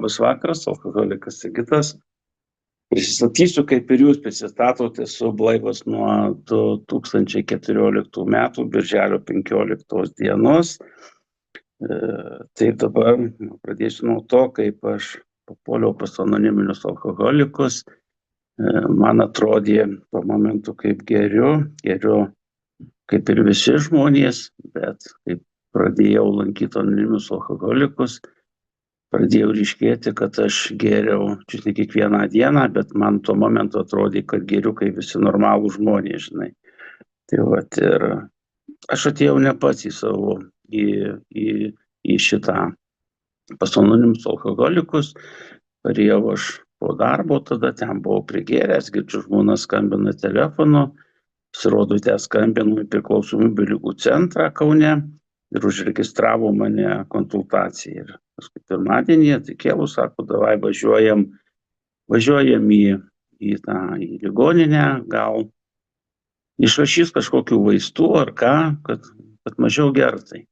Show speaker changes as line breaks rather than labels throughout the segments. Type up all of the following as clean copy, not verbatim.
Labas vakaras, alkoholikas Sigitas. Prisistatysiu, kaip ir jūs prisistatote, esu blaivas nuo 2014 metų, birželio 15 dienos. Tai dabar pradėsiu nuo to, kaip aš papuoliau pas anoniminius alkoholikus. Man atrodė tuo momentu, kaip geriu kaip ir visi žmonės, bet kaip pradėjau lankyti anoniminius alkoholikus, pradėjau ryškėti, kad aš geriau čia ne kiekvieną dieną, bet man tuo momentu atrodė, kad geriu kaip visi normalūs žmonės, žinai. Tai vat, ir aš atėjau ne pats į šitą pas anoniminius alkoholikus, parėjau aš po darbo, tada ten buvau prigėręs, girdžiu žmona skambina telefonu, pasirodo, ten skambinu į priklausomybių ligų centrą Kaune ir užregistravo mane konsultacijai. Ir paskui pirmadienį atsikėliau, sako, davai važiuojam į ligoninę, gal išrašys kažkokių vaistų ar ką, kad mažiau gertai.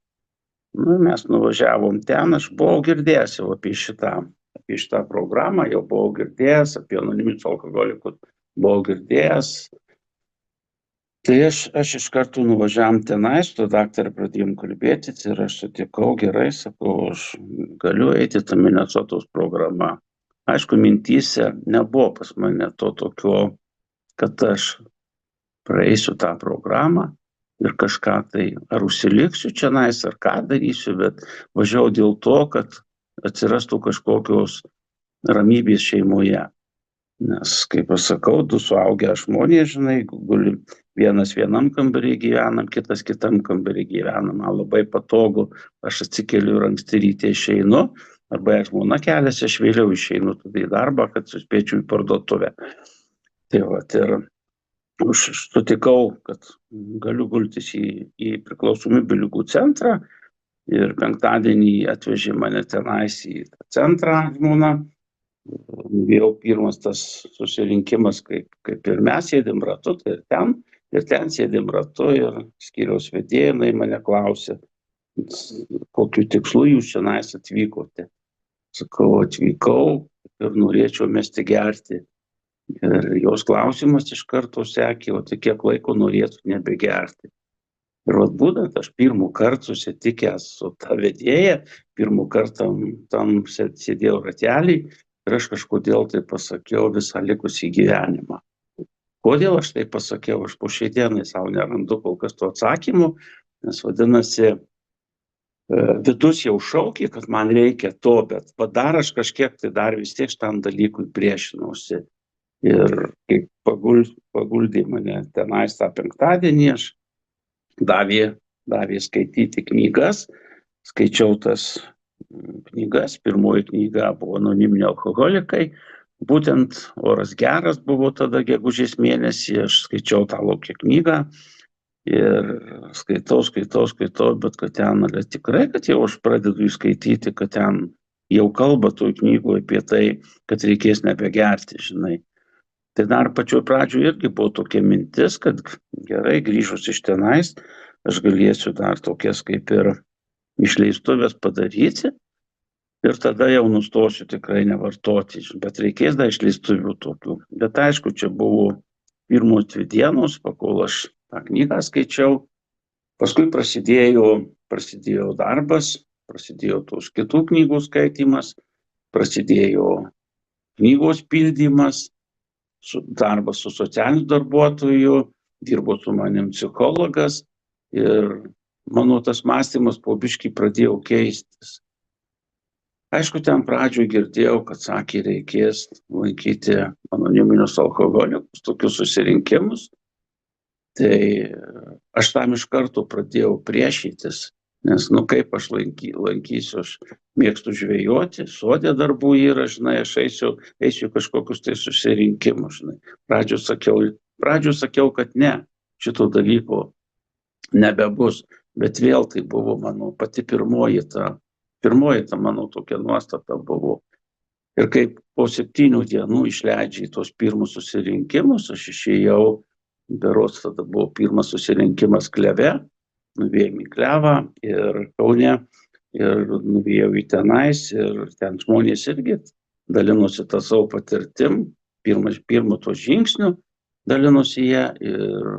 Mes nuvažiavom ten, aš buvau girdėjęs jau apie šitą programą, jau buvau girdėjęs, apie anoniminius alkoholikus buvau girdėjęs. Tai aš iš karto nuvažiavom tenais, su daktarą pradėjom kalbėtis ir aš sutikau, gerai, sakau, aš galiu eiti tą Minesotos programą. Aišku, mintyse nebuvo pas mane to tokio, kad aš praeisiu tą programą ir kažką tai, ar užsiliksiu čionais, ar ką darysiu, bet važiavau dėl to, kad atsirastų kažkokios ramybės šeimoje. Nes, kaip aš sakau, du suaugę žmonės, žinai, guli vienas vienam kambarį gyvenam, kitas kitam kambarį gyvenam. Man labai patogu, aš atsikeliu ir anksti ryte išeinu, arba žmona keliasi, aš vėliau išeinu tada į darbą, kad suspėčiau į parduotuvę. Tai vat, ir aš sutikau, kad galiu gultis į priklausomybių ligų centrą ir penktadienį atvežė mane tenais į tą centrą žmona. Vėl pirmas tas susirinkimas, kaip ir mes sėdim ratu, tai ir ten sėdim ratu ir skyriaus vedėja, jinai mane klausė, kokiu tikslu jūs čionais atvykote. Sakau, atvykau ir norėčiau mesti gerti. Ir jos klausimas iš karto sekė, o tai kiek laiko norėtų nebegerti. Ir vat būtent aš pirmų kartų susitikęs su ta vedėja, pirmų kartą tam sėdėjau ratelį ir aš kažkodėl tai pasakiau visą likusį gyvenimą. Kodėl aš tai pasakiau, aš po šiai dienai savo nerandu kol kas to atsakymų, nes vadinasi, vidus jau šaukė, kad man reikia to, bet dar aš kažkiek tai dar vis tiek šitam dalykui priešinausi. Ir kai paguldė mane tenais tą penktadienį, aš davė skaityti knygas, skaičiau tas knygas, pirmoji knyga buvo Anoniminiai alkoholikai, būtent Oras geras buvo tada gegužės mėnesį, aš skaičiau tą laukę knygą ir skaitau, bet kad ten tikrai, kad jau aš pradedu įskaityti, kad ten jau kalba toj knygoje apie tai, kad reikės nebegerti, žinai. Tai dar pačioj pradžioje irgi buvo tokia mintis, kad gerai grįžus iš tenais, aš galėsiu dar tokias kaip ir išleistuvės padaryti ir tada jau nustosiu tikrai nevartoti, bet reikės dar išleistuvių tokių. Bet aišku, čia buvo pirmos 2 dienos, pakol aš tą knygą skaičiau, paskui prasidėjo darbas, prasidėjo tos kitų knygų skaitimas, prasidėjo knygos pildymas, darbas su socialiniu darbuotoju, dirbo su manim psichologas ir mano tas mąstymas po biškį pradėjo keistis. Aišku, ten pradžioje girdėjau, kad sakė, reikės lankyti anoniminius alkoholikus, tokius susirinkimus. Tai aš tam iš karto pradėjau priešytis, nes kaip aš lankysiu, aš mėgstu žvejoti, sode darbų yra, žinai, aš eisiu kažkokius tai susirinkimus, žinai. Pradžioje sakiau, kad ne, šito dalyko nebebus, bet vėl tai buvo mano pati pirmoji ta mano tokia nuostata buvo. Ir kaip po 7 dienų išleidžia į tos pirmus susirinkimus, aš išėjau, berods tada buvo pirmas susirinkimas Kleve, nuvėjom į Klevą ir Kaune ir nuvėjau į tenais ir ten žmonės irgi dalinosi tą savo patirtim, pirmu to žingsniu dalinosi jie ir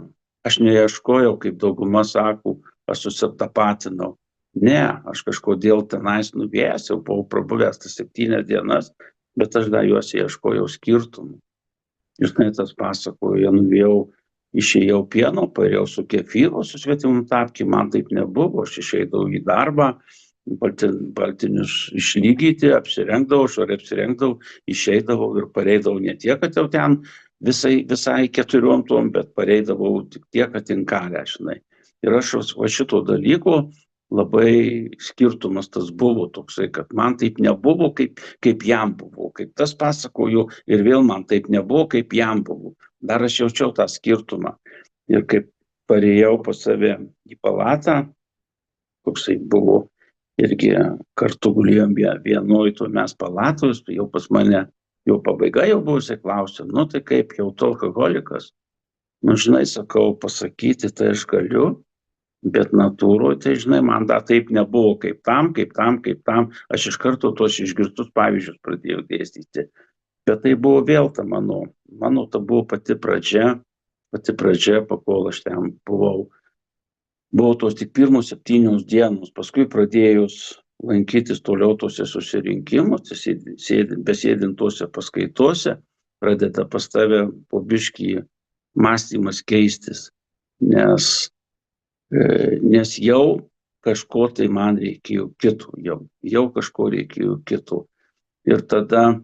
aš neieškojau, kaip dauguma sako, aš susitapatinau. Ne, aš kažkodėl tenais nuvėjęs, jau buvau prabuvęs tas 7 dienas, bet aš dar juos ieškojau skirtumų. Žinai, tas pasakoju, nuvėjau, išėjau pieno, paėjau su kefyru, su švietimu tapkį, man taip nebuvo, aš išeidavau į darbą, baltinius išlygyti, apsirengdavau, švariai apsirengdavau, išeidavau ir pareidavau ne tiek, kad jau ten visai 4 tom, bet pareidavau tik tiek, kad tinkarę, žinai. Ir aš va šito dalyko labai skirtumas tas buvo toksai, kad man taip nebuvo, kaip jam buvo, kaip tas pasakoju ir vėl man taip nebuvo, kaip jam buvo. Dar aš jaučiau tą skirtumą. Ir kaip parėjau pas save į palatą, koksai buvo, irgi kartu gulėjom vienoj to mes palatos, jau pas mane, jau pabaiga jau buvo, jisai klausė, nu tai kaip jau tu alkoholikas? Nu žinai, sakau, pasakyti tai aš galiu, bet natūroj, tai žinai, man dar taip nebuvo, kaip tam, aš iš karto tos išgirstus pavyzdžius pradėjau dėstyti. Bet tai buvo vėl ta mano ta buvo pati pradžia, pakol aš ten buvau tos tik pirmos 7 dienos, paskui pradėjus lankytis toliau tose susirinkimuose, besėdint tose paskaitose, pradeda pas tave po biškį mąstymas keistis, nes jau kažko tai man reikėjo kito, jau kažko reikėjo kito. Ir tada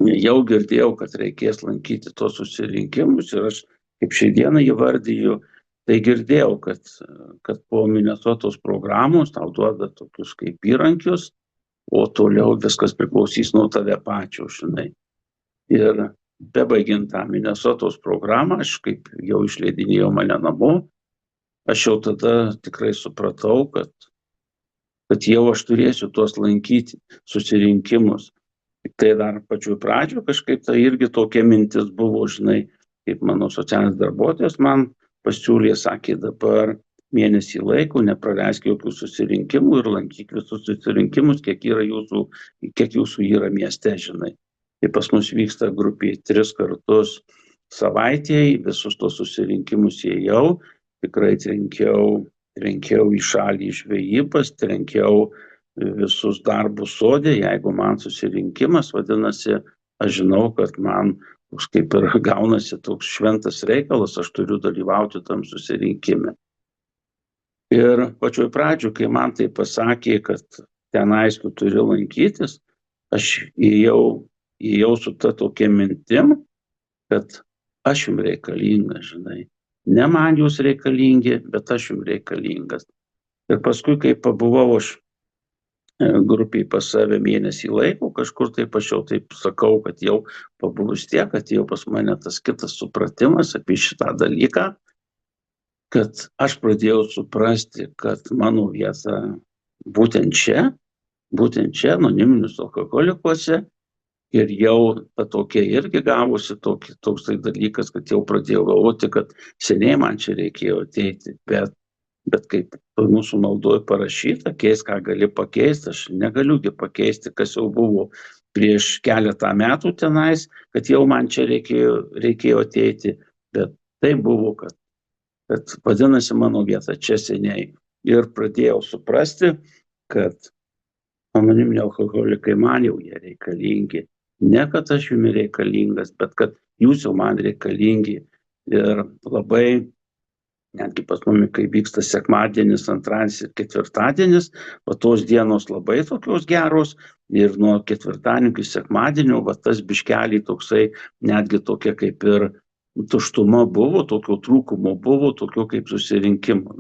jau girdėjau, kad reikės lankyti tos susirinkimus ir aš kaip šiai dieną įvardyju, tai girdėjau, kad po Minesotos programos tau duoda tokius kaip įrankius, o toliau viskas priklausys nuo tave pačio, žinai. Ir bebaigiant tą Minesotos programą, aš kaip jau išleidinėjau mane namo, aš jau tada tikrai supratau, kad jau aš turėsiu tuos lankyti susirinkimus. Tik tai dar pačiu pradžiu kažkaip tai irgi tokia mintis buvo, žinai, kaip mano socialinis darbuotojas man pasiūlė, sakė, dabar mėnesį laiko, nepraleisk jokių susirinkimų ir lankyk visus susirinkimus, kiek jūsų yra mieste, žinai. Tai pas mus vyksta grupė 3 kartus savaitėje, visus tos susirinkimus ėjau, tikrai trenkiau į šalį žvejybas, trenkiau visus darbus sode, jeigu man susirinkimas, vadinasi, aš žinau, kad man toks kaip ir gaunasi toks šventas reikalas, aš turiu dalyvauti tam susirinkime. Ir pačioj pradžioj, kai man tai pasakė, kad tenais tu turi lankytis, aš įėjau su ta tokia mintim, kad aš jums reikalingas, žinai. Ne man jūs reikalingi, bet aš jums reikalingas. Ir paskui, kai pabuvau aš grupiai pas save mėnesį laiko, kažkur taip aš jau taip sakau, kad jau pabuvus tiek, kad jau pas mane tas kitas supratimas apie šitą dalyką, kad aš pradėjau suprasti, kad mano vieta būtent čia, anoniminius alkoholikuose, ir jau tokia irgi gavosi toksai dalykas, kad jau pradėjau galvoti, kad seniai man čia reikėjo ateiti, bet kaip mūsų maldoj parašyta, keisk, ką gali pakeisti, aš negaliugi pakeisti, kas jau buvo prieš keletą metų tenais, kad jau man čia reikėjo ateiti, bet tai buvo, kad vadinasi mano vieta čia seniai. Ir pradėjau suprasti, kad anoniminiai alkoholikai man jau jie reikalingi. Ne, kad aš jums reikalingas, bet kad jūs jau man reikalingi. Ir labai netgi pas mumi, kai vyksta sekmadienis, antradienis ir ketvirtadienis, o tos dienos labai tokios geros ir nuo ketvirtadienio iki sekmadienio, tas biškelį toksai, netgi tokia kaip ir tuštuma buvo, tokio trūkumo buvo, tokio kaip susirinkimo.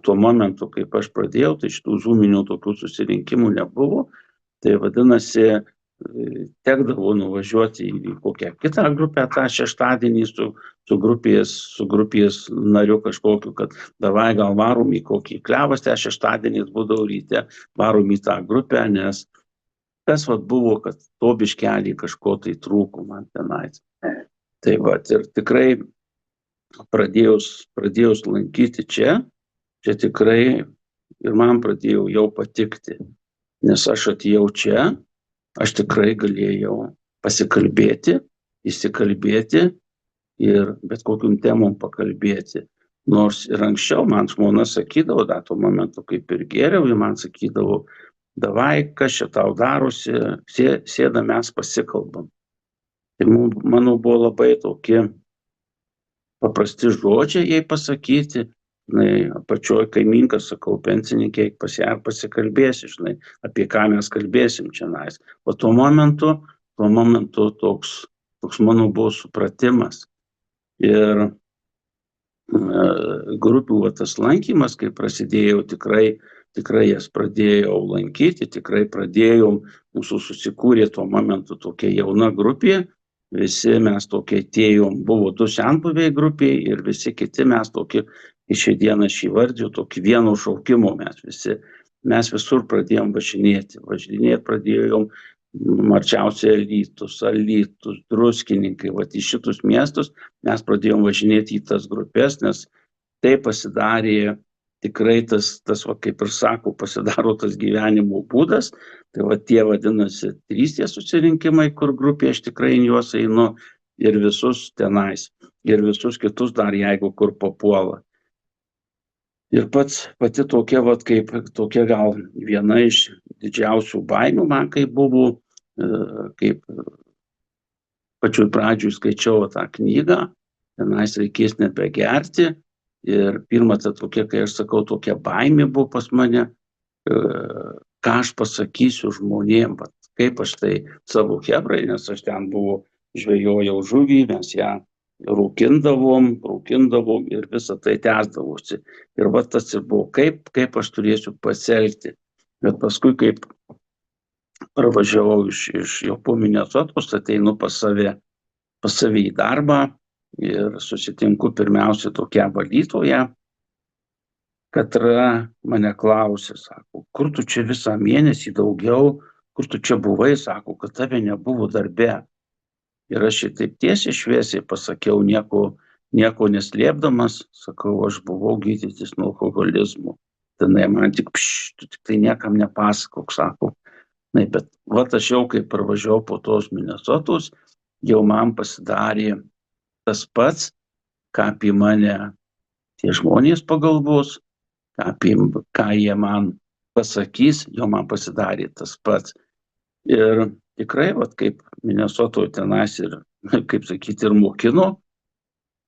Tuo momentu, kaip aš pradėjau, tai šitų zūminių tokių susirinkimų nebuvo, tai vadinasi, tekdavo nuvažiuoti į kokią kitą grupę tą šeštadienį su grupės nariu kažkokiu, kad davai gal varom į kokį klevas, tai šeštadienį būdavo ryte, varom į tą grupę, nes tas buvo, kad to biškelį kažko tai trūko man tenais. Tai ir tikrai pradėjus lankyti čia tikrai ir man pradėjo jau patikti, nes aš atėjau čia, aš tikrai galėjau pasikalbėti, įsikalbėti ir bet kokiom temom pakalbėti. Nors ir anksčiau man žmona sakydavo, dar tuo momentu kaip ir gėriau, ji man sakydavo, davai, kas čia tau darosi, sėda mes pasikalbam. Tai manau buvo labai tokie paprasti žodžiai jai pasakyti, žinai, apačioj kaimynkas, sakau, pensininkė, eik pas ją pasikalbėsi, žinai, apie ką mes kalbėsim čionais. O tuo momentu toks mano buvo supratimas. Ir grupių tas lankymas, kai prasidėjo, tikrai jas pradėjau lankyti, tikrai pradėjom, mūsų susikūrė tuo momentu tokia jauna grupė, visi mes tokie atėjom, buvo 2 senbuviai grupiai ir visi kiti mes tokie, šią dieną aš įvardžiu, tokį vieno šaukimo mes visur pradėjom važinėti pradėjom marčiausiai Alytus, Druskininkai, į šitus miestus mes pradėjom važinėti į tas grupės, nes tai pasidarė tikrai tas kaip ir sako, pasidaro tas gyvenimo būdas, tai tie vadinasi 3 tie susirinkimai, kur grupė, aš tikrai į juos einu ir visus tenais, ir visus kitus dar jeigu kur papuola. Ir pati tokia, kaip tokia gal viena iš didžiausių baimių man, kai buvo, kaip pačioj pradžioj skaičiau tą knygą, tenais reikės nebegerti. Ir pirma, tai tokia, kai aš sakau, tokia baimė buvo pas mane, ką aš pasakysiu žmonėm, kaip aš tai savo chebrai, nes aš ten buvau, žvejojau žuvį, mes ją rūkindavom ir visą tai tęsdavosi. Ir tas ir buvo, kaip aš turėsiu pasielgti. Bet paskui, kaip pravažiavau iš jau po Minesotos, ateinu pas save į darbą ir susitinku pirmiausia tokią valytoją, Katra mane klausė, sako, kur tu čia visą mėnesį daugiau, kur tu čia buvai, sako, kad tave nebuvo darbe. Ir aš jai taip tiesiai šviesiai pasakiau, nieko neslėpdamas, sakau, aš buvau gydytis nuo alkoholizmo. Tenai man tik tu tik tai niekam nepasakok, sako. Bet aš jau kaip parvažiavau po tos Minesotos, jau man pasidarė tas pats, ką apie mane tie žmonės pagalvos, ką jie man pasakys, jau man pasidarė tas pats. Ir tikrai, kaip Minesotoje tenais ir, kaip sakyti, ir mokino,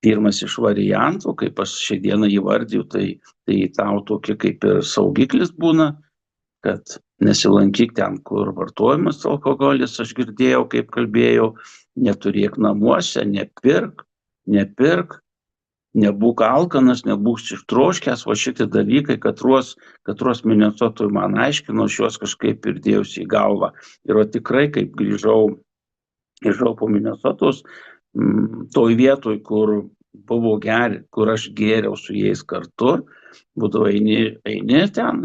pirmas iš variantų, kaip aš šią dieną įvardiju, tai tau tokia kaip ir saugiklis būna, kad nesilankyk ten, kur vartojimas alkoholis, aš girdėjau, kaip kalbėjau, neturėk namuose, nepirk, nebūk alkanas, nebūk ištroškęs, šitie dalykai, katruos Minesotoje man aiškino, aš juos kažkaip ir dėjausi į galvą. Ir tikrai, kaip grįžau po Minesotos, toj vietoj, kur buvo kur aš gėriau su jais kartu, būdavo eini ten,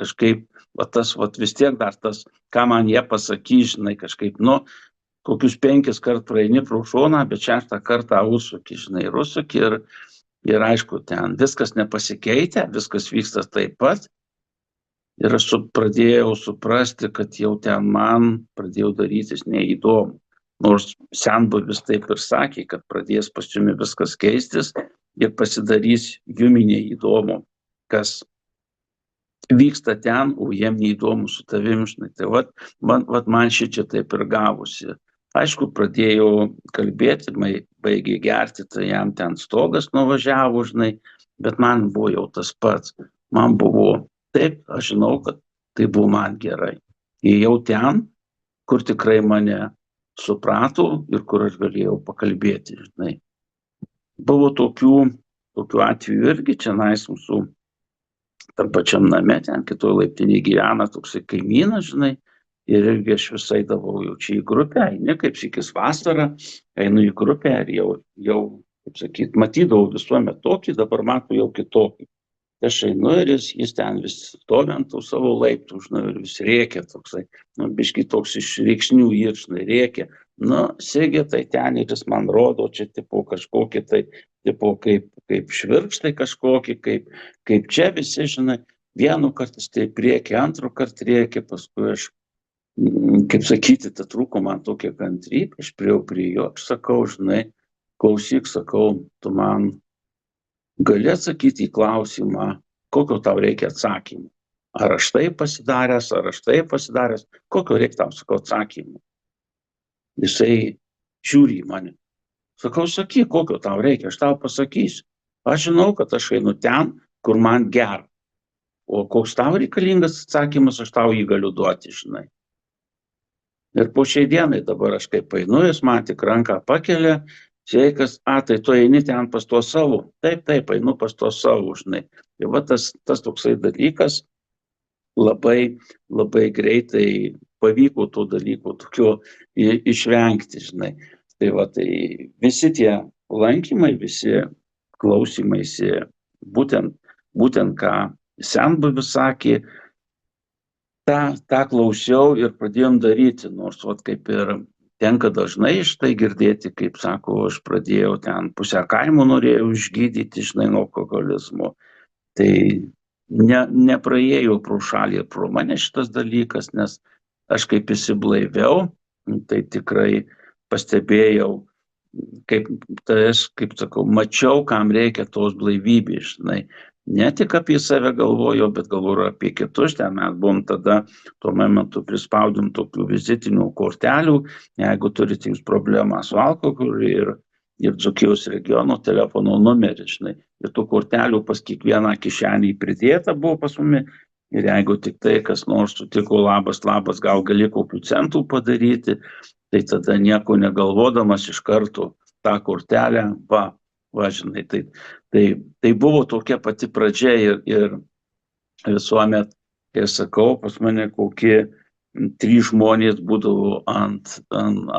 kažkaip, tas vis tiek dar tas, ką man jie pasakys, žinai, kažkaip, kokius 5 kartus praeini pro šoną, bet 6 kartą užsuki, žinai, ir aišku, ten viskas nepasikeitė, viskas vyksta taip pat. Ir aš pradėjau suprasti, kad jau ten man pradėjau darytis neįdomu. Nors senbuvis taip ir sakė, kad pradės pas jumi viskas keistis ir pasidarys jumi neįdomu, kas vyksta ten, o jiem neįdomu su tavim, žinai. Tai man šičia taip ir gavosi. Aišku, pradėjau kalbėti, baigė gerti, tai jam ten stogas nuvažiavo, žinai, bet man buvo jau tas pats. Man buvo taip, aš žinau, kad tai buvo man gerai. Įėjau ten, kur tikrai mane suprato ir kur aš galėjau pakalbėti, žinai. Buvo tokių atvejų irgi čia mūsų tam pačiam name, ten kitoj laiptinėje gyvena toksai kaimynas, žinai, ir irgi aš visai davau jau čia į grupę, eini kaip sykis vasarą, einu į grupę ir jau kaip sakyt, matydavau visuomet tokį, dabar matau jau kitokį. Aš einu ir jis ten vis stovi ant tų savo laiptų, žinai, ir vis rėkia toksai, biški toks iš reikšnių žinai, rėkia. Sėgė tai ten ir jis man rodo, čia tipo kažkokį tai, tipo kaip švirkštai kažkokį, kaip čia visi, žinai. vienu kartus tai priekį, antru kartu reikia, paskui aš, kaip sakyti, tai trūko man tokia kantrybė, aš priejau prie jo, aš sakau, žinai, klausyk, sakau, tu man gali atsakyti į klausimą, kokio tau reikia atsakymų. Ar aš taip pasidaręs, kokio reikia tau, sakau, atsakymų. Jisai žiūri į mane. Sakau, sakyk, kokio tau reikia, aš tau pasakysiu. Aš žinau, kad aš einu ten, kur man gera. O koks tau reikalingas atsakymas, aš tau jį galiu duoti, žinai. Ir po šiai dienai dabar aš kaip einu, jis man tik ranką pakelia, sveikas, tai tu eini ten pas to savo. Taip, einu pas to savo, žinai. Ir va tas toksai dalykas labai, labai greitai pavyko tų dalykų tokio išvengti, žinai. Tai va, tai visi tie lankymai, visi klausymaisi, būtent ką senbuvis sakė, tą klausiau ir pradėjom daryti, nors vat, kaip ir tenka dažnai iš tai girdėti, kaip sako, aš pradėjau ten pusę kaimo norėjau išgydyti, žinai, nuo alkoholizmo. Tai nepraėjau pro šalį ir pro mane šitas dalykas, nes aš kaip įsiblaiviau, tai tikrai pastebėjau, kaip sakau, mačiau, kam reikia tos blaivybės, žinai. Ne tik apie save galvojau, bet galvoju apie kitus. Ten mes buvom tada, tuo momentu prispaudėm tokių vizitinių kortelių, jeigu turite jūs problemą su alkoholiu ir Dzūkijos regiono telefono numerį, žinai. Ir tų kortelių pas kiekvieną kišenį pridėta buvo pas mumi. Ir jeigu tik tai, kas nors sutiko, labas, gal gali kokių centų padaryti, tai tada nieko negalvodamas iš karto tą kortelę, žinai, tai buvo tokia pati pradžia ir visuomet, kai sakau, pas mane kokie 3 žmonės būdavo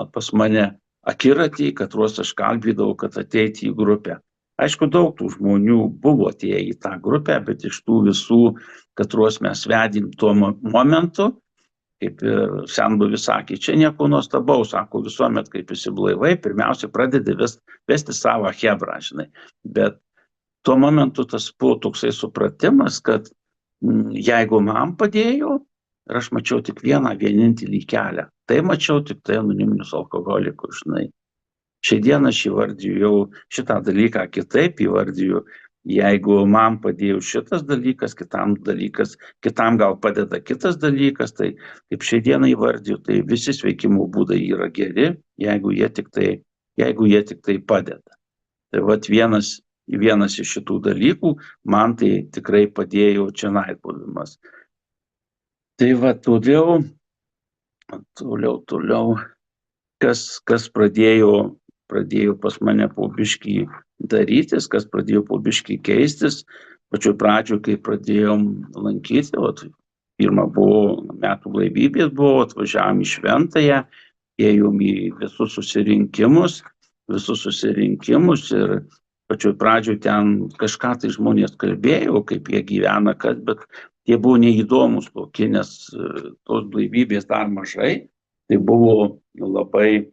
pas mane akiratį, katruos aš kalbėdavau, kad ateiti į grupę. Aišku, daug tų žmonių buvo atėję į tą grupę, bet iš tų visų, katruos mes vedėm tuo momentu, kaip ir senbuvis sakė, čia nieko nuostabaus, sako, visuomet kaip įsiblaivai, pirmiausia pradedi vesti savo chebrą, žinai. Bet tuo momentu tas buvo toksai supratimas, kad jeigu man padėjo, ir aš mačiau tik vienintelį kelią, tai mačiau tik tai anoniminius alkoholikus, žinai. Šiai dieną aš įvardiju šitą dalyką kitaip, įvardiju, jeigu man padėjo šitas dalykas, kitam gal padeda kitas dalykas, tai kaip šiai dieną įvardiju, tai visi sveikimo būdai yra geri, jeigu jie tik tai padeda. Tai vat vienas iš šitų dalykų man tai tikrai padėjo čionai buvimas. Tai va toliau, kas pradėjo pas mane po biškį darytis, kas pradėjo po biškį keistis. Pačioj pradžioj, kai pradėjom lankyti, pirma buvo metų blaivybės, atvažiavom į Šventąją, ėjom į visus susirinkimus ir pačioj pradžioj ten kažką tai žmonės kalbėjo, kaip jie gyvena, bet tie buvo neįdomus tokie, nes tos blaivybės dar mažai, tai buvo labai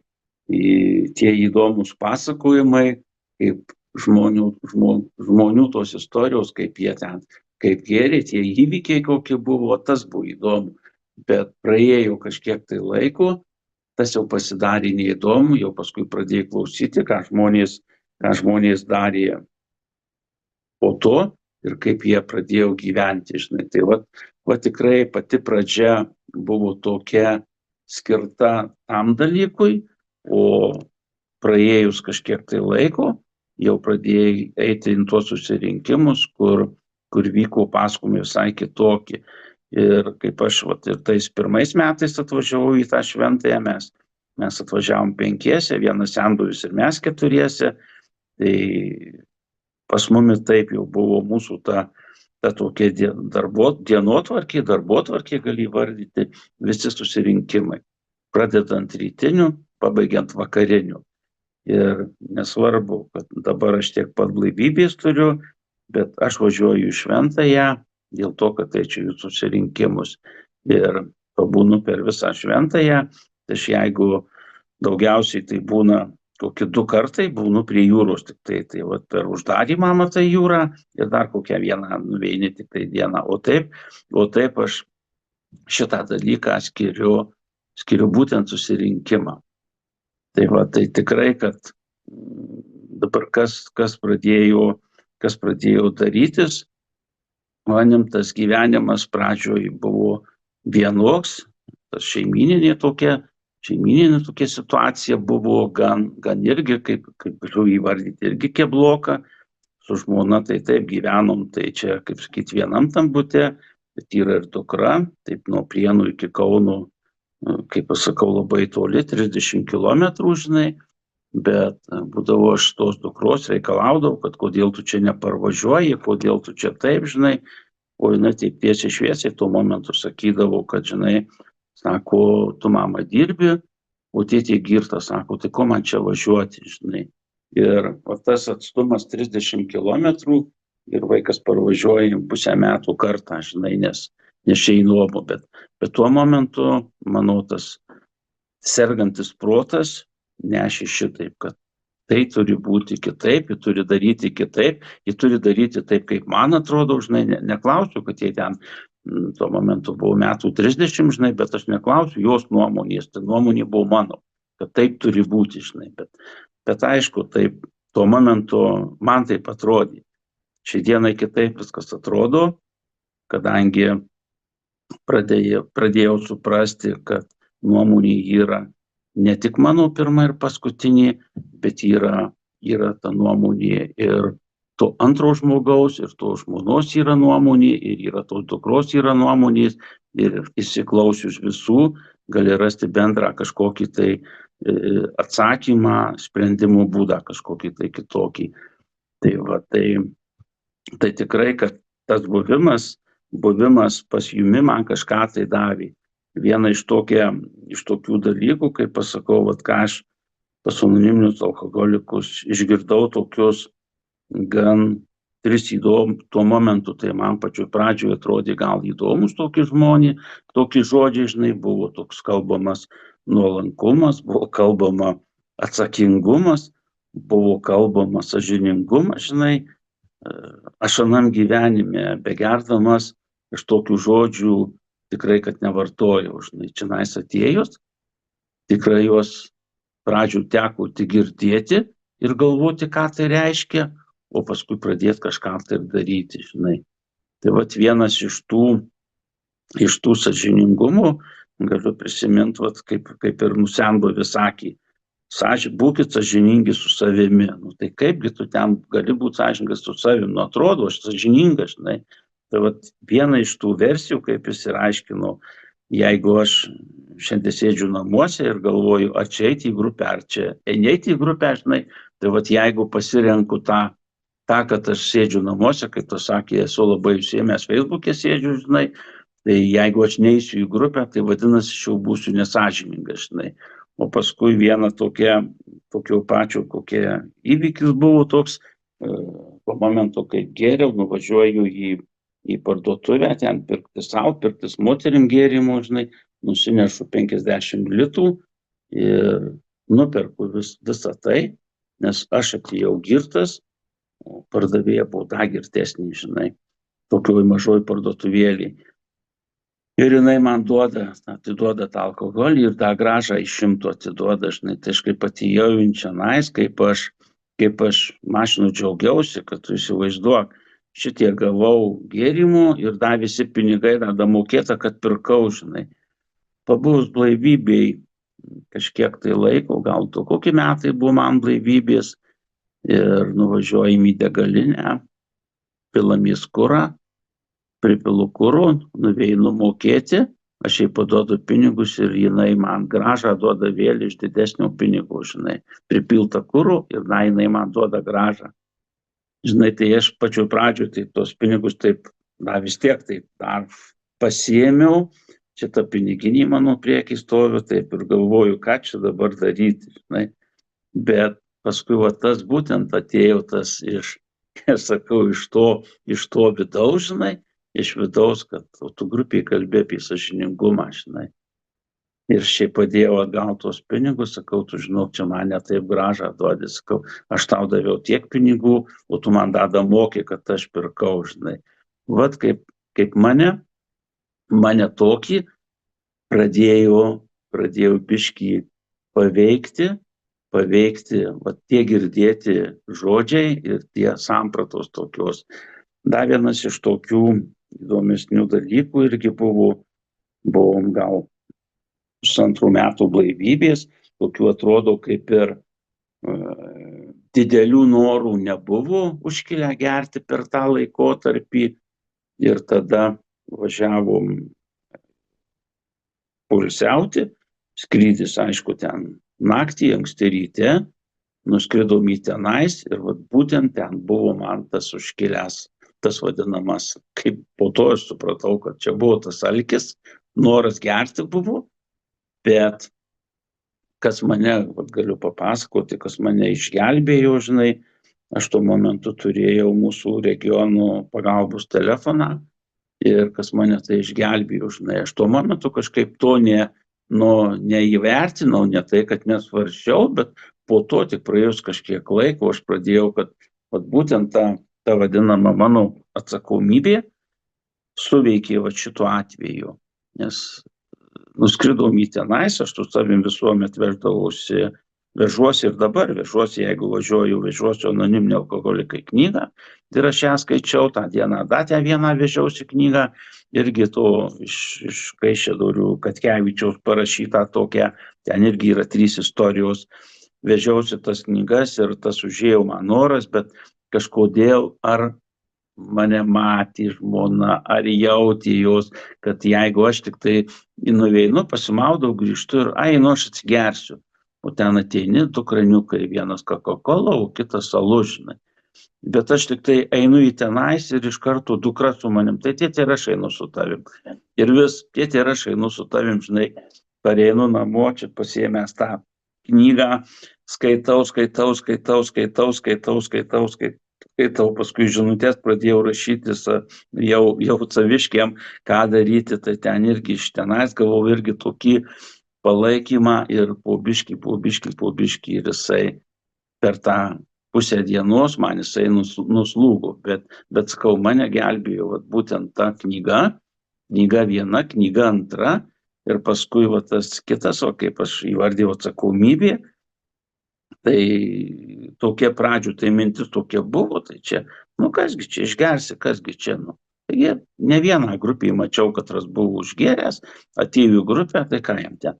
tie įdomus pasakojimai, kaip žmonių tos istorijos, kaip jie ten, kaip gėrė, tie įvykiai kokie buvo, tas buvo įdomu. Bet praėjo kažkiek tai laiko, tas jau pasidarė neįdomu, jau paskui pradėjau klausyti, ką žmonės darė po to ir kaip jie pradėjo gyventi, žinai. Tai va tikrai pati pradžia buvo tokia skirta tam dalykui, o praėjus kažkiek tai laiko, jau pradėjai eiti į tuos susirinkimus, kur vyko pasakojimai visai kitokie. Ir kaip aš ir tais pirmais metais atvažiavau į tą Šventąją, mes atvažiavom 5, vienas senbuvis ir mes 4, tai pas mumis taip jau buvo mūsų ta tokia darbotvarkė gali įvardyti, visi susirinkimai, pradedant rytiniu, pabaigiant vakariniu. Ir nesvarbu, kad dabar aš tiek pat blaivybės turiu, bet aš važiuoju į Šventąją dėl to, kad eičiau į susirinkimus ir pabūnu per visą Šventąją. Tai jeigu daugiausiai tai būna kokį 2 kartai būnu prie jūros tik tai. Tai vat per uždarymą matai jūrą ir dar kokią vieną nuveini tik tai dieną. O taip aš šitą dalyką skiriu būtent susirinkimą. Tai va, tai tikrai, kad dabar kas pradėjo darytis, manim tas gyvenimas pradžioj buvo vienoks, tas šeimyninė tokia situacija buvo gan irgi, kaip galiu įvardyti, irgi kebloka. Su žmona tai taip gyvenom, tai čia, kaip sakyt, vienam tam bute, bet yra ir dukra, taip nuo Prienų iki Kauno, kaip aš sakau, labai toli, 30 kilometrų, žinai, bet būdavo aš tos dukros reikalaudavau, kad kodėl tu čia neparvažiuoji, kodėl tu čia taip, žinai, o jinai taip tiesiai šviesiai tuo momentu sakydavo, kad, žinai, sako, tu mama dirbi, o tėtė girta, sako, tai ko man čia važiuoti, žinai. Ir tas atstumas 30 kilometrų ir vaikas parvažiuoja pusę metų kartą, žinai, nes čia įnuomu, bet tuo momentu, manau, tas sergantis protas nešė šitaip, kad tai turi būti kitaip, jį turi daryti kitaip, jį turi daryti taip, kaip man atrodo, žinai, neklausiu, kad jie ten tuo momentu buvo metų 30, žinai, bet aš neklausiu jos nuomonės, tai nuomonė buvo mano, kad taip turi būti, žinai, bet aišku, taip, tuo momentu man taip atrodė. Šiandienai kitaip viskas atrodo, kadangi pradėjau suprasti, kad nuomonė yra ne tik mano pirma ir paskutinė, bet yra ta nuomonė ir to antro žmogaus, ir to žmonos yra nuomonė, ir yra tos dukros yra nuomonės, ir įsiklausius visų gali rasti bendrą kažkokį tai atsakymą, sprendimo būdą kažkokį tai kitokį. Tai va, tai tikrai, kad tas buvimas pas jumi man kažką tai davė. Viena iš tokių dalykų, kaip pasakau, vat ką aš pas anoniminius alkoholikus išgirdau tokius gan 3 tuo momentu, tai man pačioj pradžioje atrodė gal įdomus tokie žmonės, tokie žodžiai, žinai, buvo toks kalbamas nuolankumas, buvo kalbama atsakingumas, buvo kalbama sąžiningumas, žinai, aš anam gyvenime begerdamas iš tokių žodžių tikrai, kad nevartojau, žinai, čionais atėjus, tikrai juos pradžių teko tik girdėti ir galvoti, ką tai reiškia, o paskui pradėti kažką tai daryti, žinai. Tai vat vienas iš tų sąžiningumų, galiu prisiminti, vat, kaip ir nusenbuvis sakė, būkit sąžiningi su savimi. Nu, tai kaipgi tu ten gali būti sąžiningas su savimi? Nu, atrodo, aš sąžiningas, žinai. Tai vat viena iš tų versijų, kaip jis ir aiškino, jeigu aš šiandien sėdžiu namuose ir galvoju, ar čia eiti į grupę, ar čia neiti į grupę, žinai, tai vat jeigu pasirenku tą, kad aš sėdžiu namuose, kaip tu sakė, esu labai užsiėmęs Facebook'e sėdžiu, žinai, tai jeigu aš neisiu į grupę, tai vadinasi, aš jau būsiu nesąžiningas, žinai. O paskui viena tokio pačio, kokie įvykis buvo toks, po momento, kaip gėriau, nuvažiuoju į parduotuvę, ten pirktis moterim gėrimų, žinai, nusinešu 50 litų ir nuperku visą tai, nes aš atėjau girtas, o pardavėja buvo dar girtesnė, žinai, tokioj mažoj parduotuvėlėj. Ir jinai man atiduoda tą alkoholį ir tą grąžą iš 100 atiduoda, žinai, tai aš kaip atėjau čionais, kaip aš mašinų džiaugiausi, kad tu įsivaizduok, šitie gavau gėrimų ir dar visi pinigai mokėta, kad pirkau, žinai. Pabuvus blaivybėj kažkiek tai laiko, gal kokie metai buvo man blaivybės ir nuvažiuojam į degalinę, pilamės kurą, pripilu kuro, nuveinu mokėti, aš jai paduodu pinigus ir jinai man grąžą duoda vėl iš didesnio pinigų, žinai, pripilta kuro ir jinai man duoda grąžą. Žinai, tai aš pačioj pradžioj, tai tos pinigus taip, vis tiek taip dar pasiėmiau, čia ta piniginė mano priekį stovi, taip ir galvoju, ką čia dabar daryti, žinai. Bet paskui tas būtent atėjo tas aš sakau, iš to vidaus, žinai, iš vidaus, kad tu grupiai kalbė apie sąžiningumą, žinai. Ir šiaip padėjau atgal tuos pinigus, sakau, tu žinok, čia man ne taip gražą duodi, sakau, aš tau daviau tiek pinigų, o tu man dada mokė, kad aš pirkau, žinai. Vat kaip mane tokį pradėjau biškį paveikti, vat tie girdėti žodžiai ir tie sampratos tokios. Dar vienas iš tokių įdomesnių dalykų irgi buvom gal 2 metų blaivybės, tokių atrodo kaip ir didelių norų nebuvo užkilę gerti per tą laikotarpį ir tada važiavom poilsiauti, skrydis aišku ten naktį, anksti ryte, nuskridom į tenais ir vat būtent ten buvo man tas užkilęs, tas vadinamas, kaip po to aš supratau, kad čia buvo tas alkis, noras gerti buvo, bet kas mane, galiu papasakoti, kas mane išgelbėjo, žinai, aš tuo momentu turėjau mūsų regionų pagalbos telefoną ir kas mane tai išgelbėjo, žinai, aš tuo momentu kažkaip to neįvertinau, ne tai, kad nesvarsčiau, bet po to tik praėjus kažkiek laiko aš pradėjau, kad vat būtent ta vadinama mano atsakomybė suveikė vat šituo atveju, nes nuskridom į tenais, aš su savim visuomet vežuosi ir dabar vežuosi, jeigu važiuoju, vežuosi Anoniminį alkoholikai knygą. Ir aš ją skaičiau, tą dieną datę vieną vežiausi knygą, irgi to iš Kaišiadorių Katkevičiaus parašytą tokią, ten irgi yra 3 istorijos. Vežiausi tas knygas ir tas užėjo man noras, bet kažkodėl ar mane matė žmona, ar jautė jos, kad jeigu aš tik tai nuveinu, pasimaudau, grįžtu ir aš atsigersiu. O ten ateini 2 kraniukai, vienas Coca-Cola, o kitas alus, žinai. Bet aš tik tai einu į tenais ir iš karto dukra su manim, tai tėti ir aš einu su tavim. Ir tėti ir aš einu su tavim, žinai, pareinu namo, čia pasiėmęs tą knygą, skaitau, paskui žinutės pradėjau rašytis jau saviškiam, ką daryti, tai ten irgi iš tenais gavau irgi tokį palaikymą ir po biškį ir jisai per tą pusę dienos man jisai nuslūgo, bet sakau, mane gelbėjo vat būtent ta knyga viena, knyga antra ir paskui vat tas kitas, o kaip aš įvardėjau atsakomybė, tai tokie pradžių, tai mintis tokia buvo, tai čia, kasgi čia išgersi, kasgi čia, Taigi ne vieną grupį mačiau, katras buvo užgėręs, atėjo į grupę, tai ką jam ten.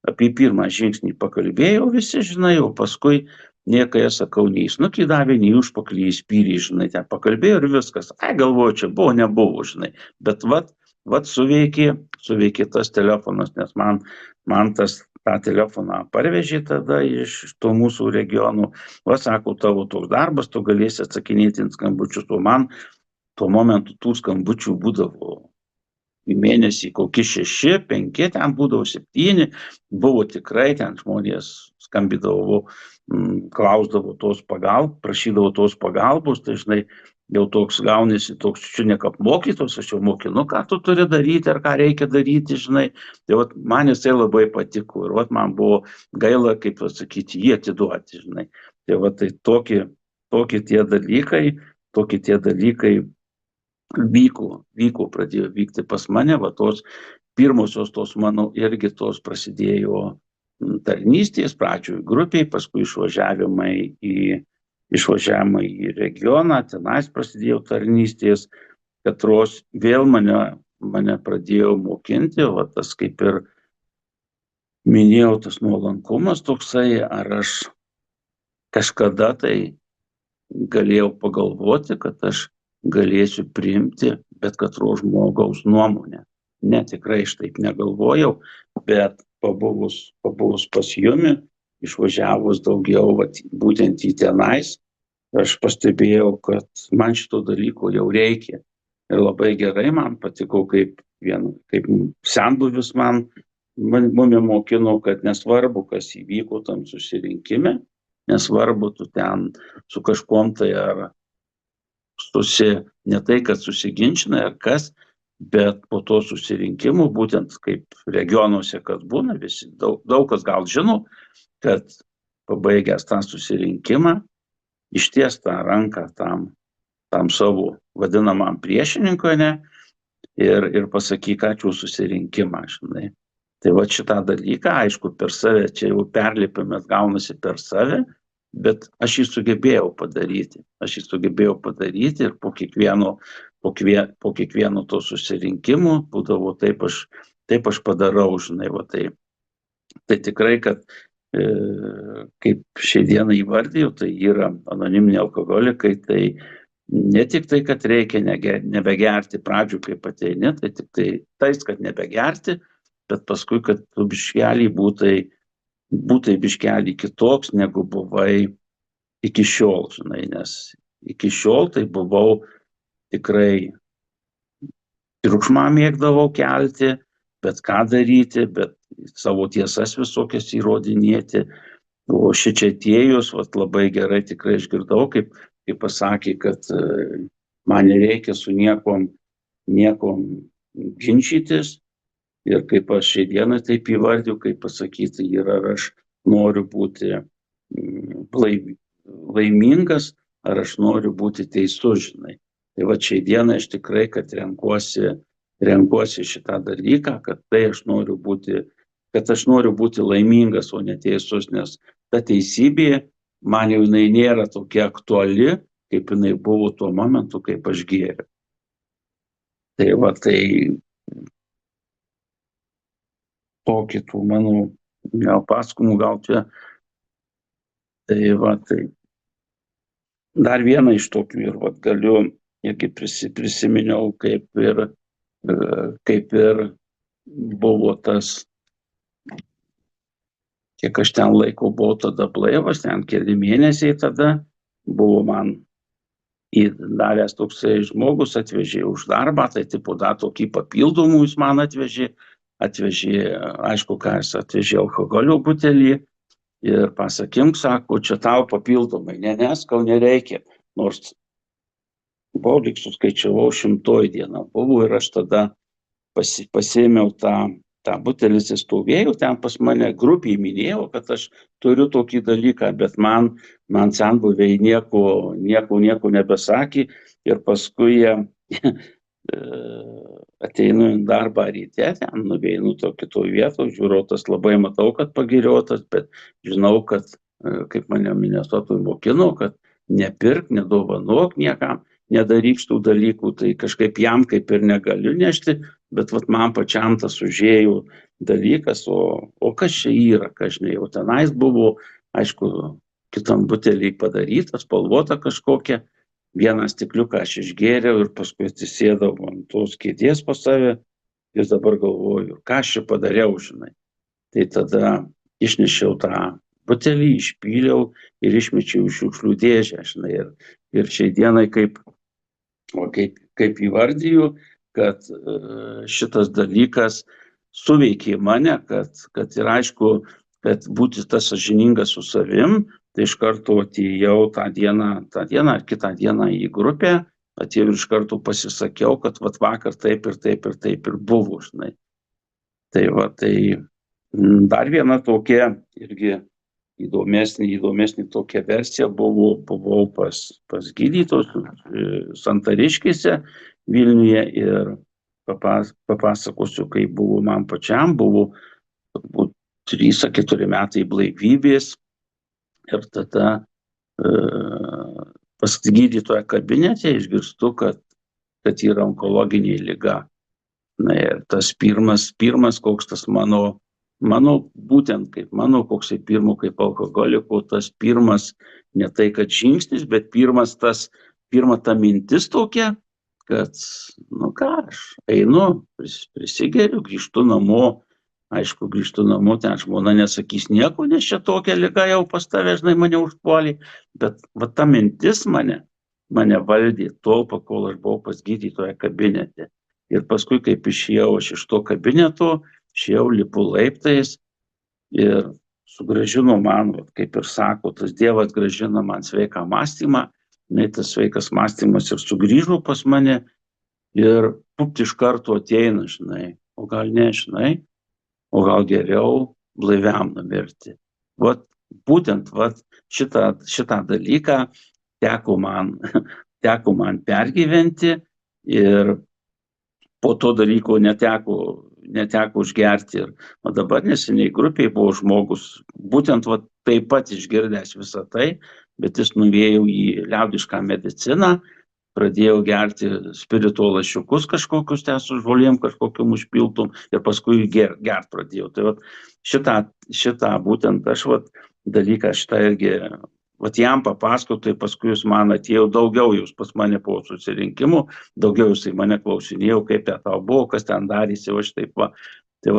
Apie pirmą žingsnį pakalbėjau visi, žinai, o paskui niekai, sakau, nei snukį davė, nei užpakalį įspyrį, žinai, ten pakalbėjau ir viskas. Galvoju, čia buvo, nebuvo, žinai, bet vat suveikė tas telefonas, nes man tą telefoną parvežė tada iš to mūsų regionų. Sako, tavo toks darbas, tu galėsi atsakinėti į skambučius, o man tuo momentu tų skambučių būdavo į mėnesį kokie 6, 5, ten būdavo 7, buvo tikrai, ten žmonės skambydavo, klausdavo prašydavo tos pagalbos, tai žinai, jau toks gaunasi, toks čia nekapmokytos, aš jau mokinu, ką tu turi daryti, ar ką reikia daryti, žinai. Tai man jisai labai patiko ir man buvo gaila, kaip pasakyti, jį atiduoti, žinai. Tai tokie tie dalykai pradėjo vykti pas mane, tos pirmosios tos mano irgi tos prasidėjo tarnystės, pradžioj grupiai, paskui išvažiavimai į regioną, tenais prasidėjo tarnystės, katros vėl mane pradėjo mokinti, tas kaip ir minėjau, tas nuolankumas toksai, ar aš kažkada tai galėjau pagalvoti, kad aš galėsiu priimti bet katro žmogaus nuomonę. Ne, tikrai aš taip negalvojau, bet pabuvus pas jumi, išvažiavus daugiau būtent į tenais, aš pastebėjau, kad man šito dalyko jau reikia. Ir labai gerai man patiko, kaip senbuvis mane mokino, kad nesvarbu, kas įvyko tam susirinkime, nesvarbu, tu ten su kažkuom tai ar ne tai, kad susiginčinai ar kas, bet po to susirinkimų, būtent kaip regionuose, kas būna, visi daug kas gal žino, kad pabaigęs tą susirinkimą, išties tą ranką tam savo vadinamam priešininkui, ne, ir pasakyk ačiū susirinkimą, žinai. Tai va šitą dalyką, aišku, per save, čia jau perlipimas gaunasi per save, bet aš jį sugebėjau padaryti. Ir po kiekvieno to susirinkimo būdavo taip aš padarau, žinai, va tai. Tai tikrai, kad kaip šiai dieną įvardėjau, tai yra anoniminiai alkoholikai, tai ne tik tai, kad reikia nebegerti pradžių, kaip ateini, tai tik tai tais, kad nebegerti, bet paskui, kad tu biškelį būtai biškelį kitoks, negu buvai iki šiol, žinai, nes iki šiol tai buvau tikrai triukšmą mėgdavau kelti, bet ką daryti, bet savo tiesas visokias įrodinėti. O šičia atėjus, labai gerai tikrai išgirdau, kaip pasakė, kad man nereikia su niekom ginčytis. Ir kaip aš šiai dieną taip įvardžiu, kaip pasakyti, ar aš noriu būti laimingas, ar aš noriu būti teisus, žinai. Tai va šiai dieną aš tikrai, kad renkuosi šitą dalyką, kad aš noriu būti laimingas, o ne teisus, nes ta teisybė man jau jinai nėra tokia aktuali, kaip jinai buvo tuo momentu, kaip aš gėriau. Tai va tai po kitų mano paskumų gal čia. Tai va tai dar vieną iš tokių ir galiu irgi prisiminiau, kaip ir buvo tas, kiek aš ten laiko buvau tada blaivas, ten keli mėnesiai tada buvo man davęs toksai žmogus, atvežė už darbą, tai tipo dar tokį papildomų jis man atvežė, aišku, ką jis atvežė alkoholio butelį ir pasakym, sako, čia tau papildomai, neskau nereikia, nors buvau, lyg suskaičiavau 100 dieną, buvau ir aš tada pasėmiau tą butelį, stovėjau, ten pas mane grupiai minėjau, kad aš turiu tokį dalyką, bet man senbuviai nieko nebesakė ir paskui ateinu į darbą ryte, ten nuveinu to kitoj vietoj, žiūrau, tas labai matau, kad pagiriotas, bet žinau, kad, kaip mane Minesotoj mokino, kad nepirk, nedovanok niekam, nedaryk tų dalykų, tai kažkaip jam kaip ir negaliu nešti, bet man pačiam tas užėjo dalykas, o kas čia yra, ką žinai, o tenais buvo, aišku, kitam butelį padaryta, spalvota kažkokia, vieną stikliuką aš išgėriau ir paskui atsisėdau ant tos kėdės pas save ir dabar galvoju, ką aš čia padariau, žinai. Tai tada išnešiau tą butelį, išpyliau ir išmečiau iš šiukšlių dėžę, žinai, ir šiai dienai kaip įvardiju, kad šitas dalykas suveikė mane, kad ir aišku, kad būti tas sąžiningas su savim, tai iš karto atėjau tą dieną ar kitą dieną į grupę, atėjau ir iš karto pasisakiau, kad vakar taip ir buvo, žinai. Tai va, tai dar viena tokia irgi įdomesnė tokia versija buvau pas gydytojus Santariškėse Vilniuje ir papasakosiu, kaip buvo man pačiam, buvo turbūt 3-4 metai blaivybės ir tada pas gydytoją kabinete išgirstu, kad yra onkologinė liga. Na ir tas pirmas koks tas mano būtent kaip mano, koksai kaip alkoholiko, tas pirmas, ne tai kad žingsnis, bet pirma ta mintis tokia, kad, aš einu, prisigeriu, grįžtu namo, aišku, ten žmona nesakys nieko, nes čia tokia liga jau pas tave, žinai, mane užpuolė, bet ta mintis mane valdė tol, kol aš buvau pas gydytoją kabinete. Ir paskui, kaip išėjau aš iš to kabineto, lipu laiptais ir sugrąžino man, kaip ir sako, tas Dievas grąžina man sveiką mąstymą, tas sveikas mąstymas ir sugrįžo pas mane ir pupt iš karto ateina, žinai, o gal nežinai, o gal geriau blaiviam numirti. Vat būtent šitą dalyką teko man, teko man pergyventi ir po to dalyko neteko užgerti. O dabar neseniai grupėje buvo žmogus, būtent taip pat išgirdęs visą tai, bet jis nuvėjo į liaudišką mediciną, pradėjau gerti spirito lašiukus kažkokius ten su žolėm, kažkokiam užpiltum ir paskui gert pradėjau. Tai šitą būtent aš dalyką šitą irgi jam papasakau, tai paskui jis man atėjo daugiau, jūs pas mane po susirinkimų, daugiau jisai mane klausinėjau, kaip tau buvo, kas ten darėsi, aš taip va. Tai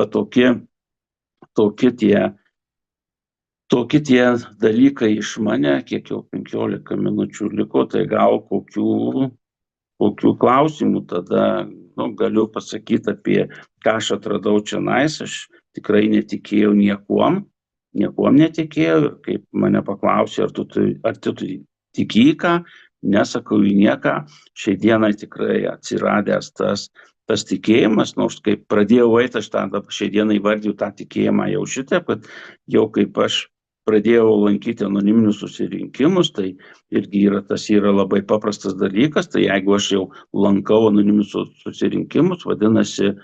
tokie tie dalykai iš mane, kiek jau 15 minučių liko, tai gal kokių klausimų tada galiu pasakyti apie ką aš atradau čionais. Aš tikrai netikėjau niekuom netikėjau ir kaip mane paklausė, ar tu tiki į ką, nesakau į nieką. Šiai dienai tikrai atsiradęs tas tikėjimas, nors kaip pradėjau eiti, aš šiai dienai įvardiju tą tikėjimą jau šitą, kad jau kaip aš pradėjau lankyti anoniminius susirinkimus, tai irgi tas yra labai paprastas dalykas, tai jeigu aš jau lankau anoniminius susirinkimus, vadinasi,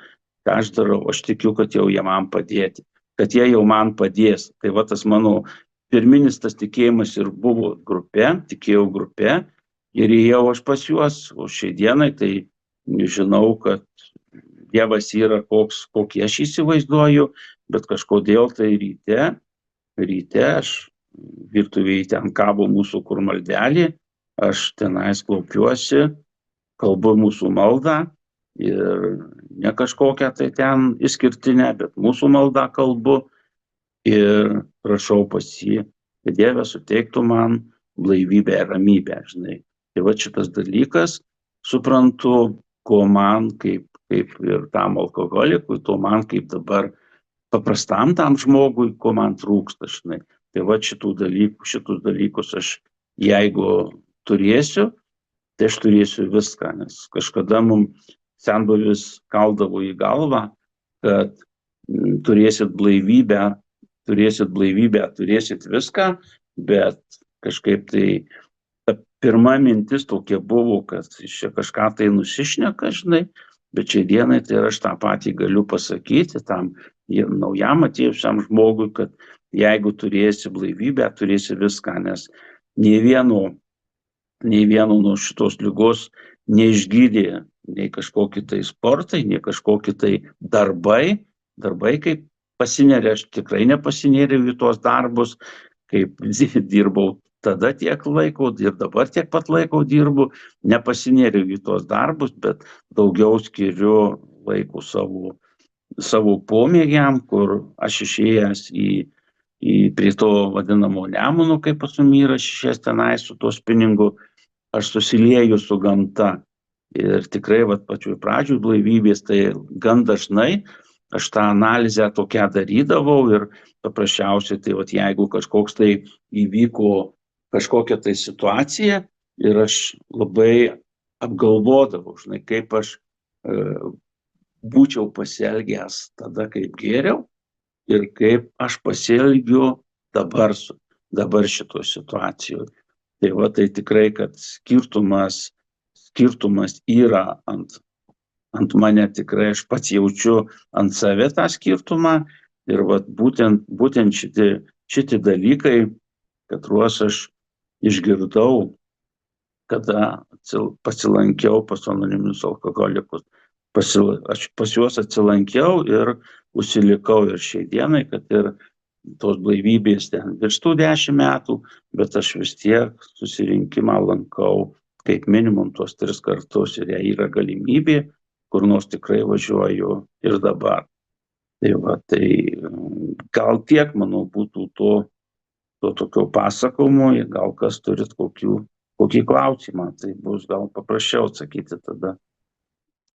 ką aš darau, aš tikiu, kad jau jie man padėti, kad jie jau man padės. Tai tas mano pirminis tas tikėjimas ir buvo tikėjau grupe ir ėjau aš pas juos, o šiai dienai tai žinau, kad Dievas yra kokį aš įsivaizduoju, bet kažkodėl tai ryte aš virtuvėje ten kabo mūsų kur maldelį, aš tenais klaupiuosi, kalbu mūsų maldą ir ne kažkokią tai ten išskirtinę, bet mūsų maldą kalbu ir prašau pas jį, kad Dieve suteiktų man blaivybę ir ramybę, žinai. Tai šitas dalykas, suprantu, ko man kaip ir tam alkoholikui, to man kaip dabar paprastam tam žmogui, ko man trūksta, žinai. Tai šitus dalykus aš, jeigu turėsiu, tai aš turėsiu viską, nes kažkada mums senbuvis kaldavo į galvą, kad turėsit blaivybę, turėsit viską, bet kažkaip tai ta pirma mintis tokia buvo, kad čia kažką tai nusišneka, žinai, bet šiai dienai tai aš tą patį galiu pasakyti tam naujam atėjusiam žmogui, kad jeigu turėsi blaivybę, turėsi viską, nes nei vieno nuo šitos ligos neišgydė nei kažkokie tai sportai, nei kažkokie tai darbai, kaip pasineria, aš tikrai nepasinėriau į tuos darbus, kaip dirbau tada tiek laiko ir dabar tiek pat laiko dirbu, nepasinėriau į tuos darbus, bet daugiau skiriu laiko savo pomėgiam, kur aš išėjęs prie to vadinamo Nemuno, kaip pas mumi yra, išėjęs tenai su tuo spinningu, aš susilieju su gamta. Ir tikrai pačioj pradžioj blaivybės, tai gan dažnai aš tą analizę tokią darydavau ir paprasčiausiai, tai jeigu kažkoks tai įvyko kažkokia tai situacija ir aš labai apgalvodavau, žinai, kaip aš būčiau pasielgęs tada, kaip geriau ir kaip aš pasielgiu dabar šitoj situacijoje. Tai tikrai, kad skirtumas yra ant mane, tikrai aš pats jaučiu ant save tą skirtumą ir būtent šitie dalykai, kad aš išgirdau, kada pasilankiau pas anoniminius alkoholikus. Aš pas juos atsilankiau ir užsilikau ir šiai dienai, kad ir tos blaivybės ten virš tų 10 metų, bet aš vis tiek susirinkimą lankau kaip minimum tuos 3 kartus ir jei yra galimybė, kur nors tikrai važiuoju ir dabar. Tai gal tiek, manau, būtų to tokio pasakojimo, gal kas turit kokį klausimą, tai bus gal paprasčiau atsakyti tada.